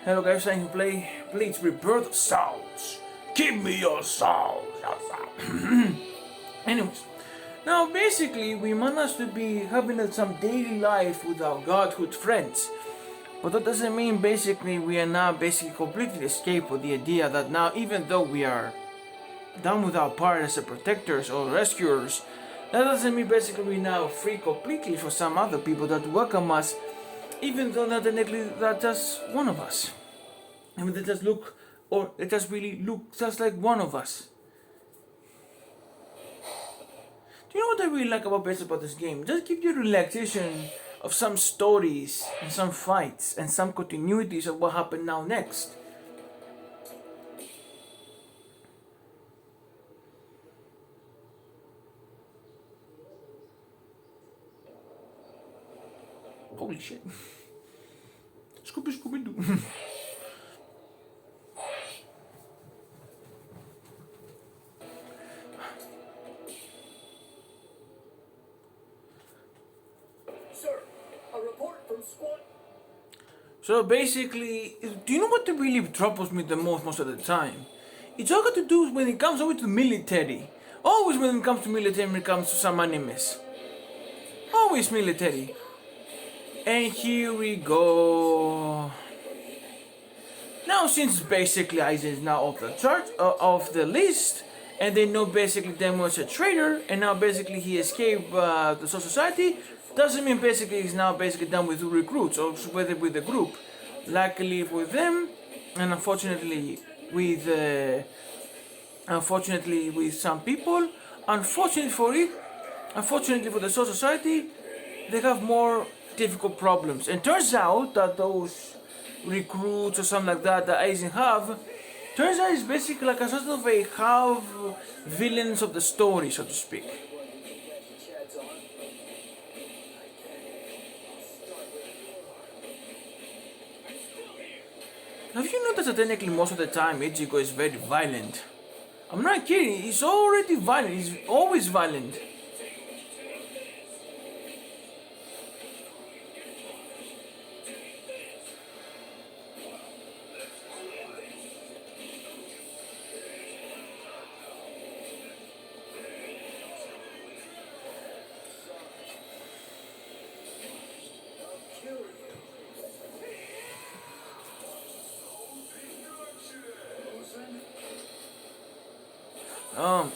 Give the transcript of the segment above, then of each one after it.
Hello guys, trying to play Bleach Rebirth of Souls. Give me your souls. Anyways, now basically we managed to be having some daily life with our godhood friends. But that doesn't mean basically we are now basically completely escaped with the idea that now even though we are done with our part as a protectors or rescuers, that doesn't mean basically we now free completely for some other people that welcome us, even though not technically that just one of us. I mean, they just look, or they just really look just like one of us. Do you know what I really like about best about this game? It just gives you relaxation of some stories and some fights and some continuities of what happened now next. Holy shit. Scooby Doo. Sir, a report from squad. So basically, do you know what really troubles me the most of the time? It's all got to do when it comes over to military. Always when it comes to military, when it comes to some animes. Always military. And here we go. Now since basically Aizen is now off the chart, off the list, and they know basically Demo is a traitor, and now basically he escaped the Soul Society, doesn't mean basically he's now basically done with recruits or whether with the group. Luckily with them, and unfortunately with some people, unfortunately for the Soul Society, they have more difficult problems. And turns out that those recruits or something like that Aizen have, turns out it's basically like a sort of a half villains of the story, so to speak. Have you noticed that technically most of the time Ichigo is very violent? I'm not kidding, he's already violent, he's always violent. Um,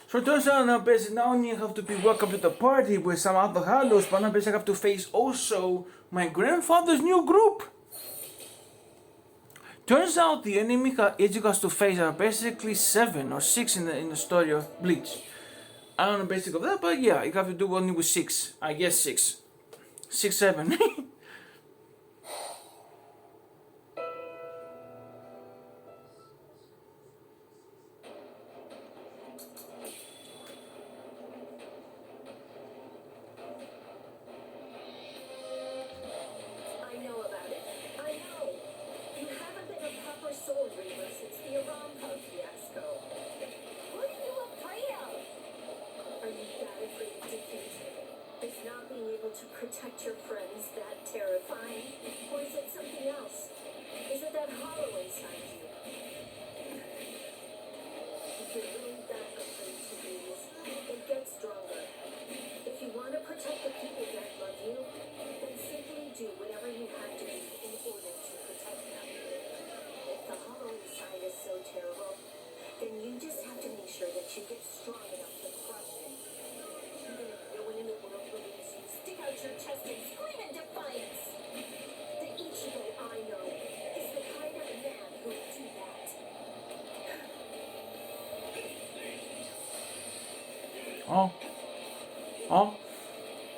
So it turns out now basically not only have to be welcome to the party with some other Hallows, but now basically I have to face also my grandfather's new group. Turns out the enemy Ichigo has to face are basically 7 or 6 in the story of Bleach. I don't know basic of that, but yeah, you have to do only with 6. I guess 6. 6, 7. Protect your friends that terrifying? Or is it something else? Is it that hollow inside you? If you're really that afraid to lose, then get stronger. If you want to protect the people that love you, then simply do whatever you have to do in order to protect them. If the hollow inside is so terrible, then you just have to make sure that you get strong enough to crush it. Even if no one in the world believes you, stick out your chest and scream in defiance. Oh. Oh.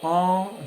Oh.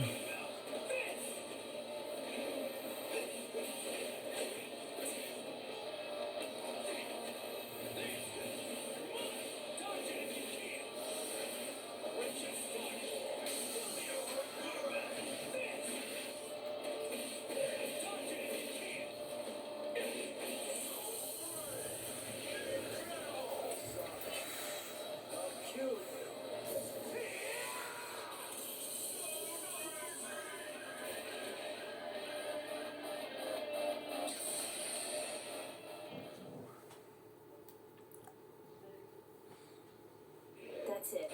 That's it.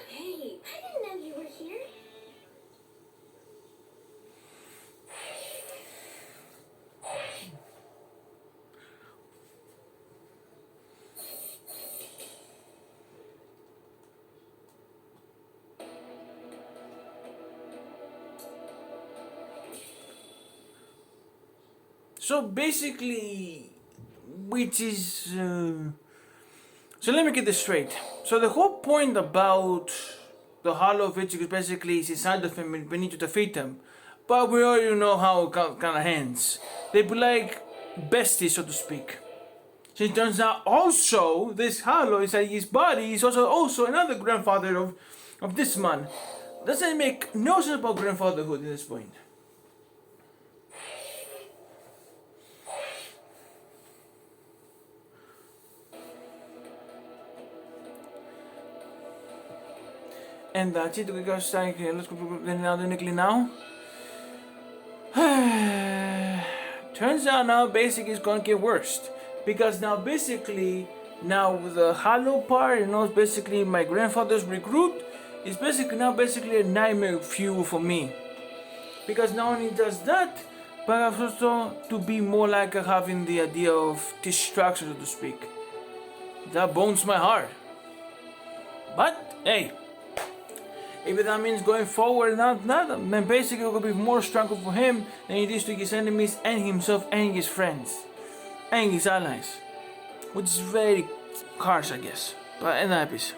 Hey, I didn't know you were here. So basically, which is. So let me get this straight. So the whole point about the Hollow of Ichigo is basically is inside of him and we need to defeat him. But we already know how it kind of ends. They be like besties, so to speak. So it turns out also this Hollow inside his body is also another grandfather of this man. Doesn't make no sense about grandfatherhood at this point. And that's it, we got started here. Let's go now now. Turns out now basically it's gonna get worse. Because now basically now the Hollow part, it's basically my grandfather's recruit. It's basically now a nightmare fuel for me. Because not only does that, but also to be more like having the idea of distraction, so to speak. That bones my heart. But hey, if that means going forward, then basically it will be more stronger for him than it is to his enemies and himself and his friends and his allies, which is very harsh, I guess. But another piece.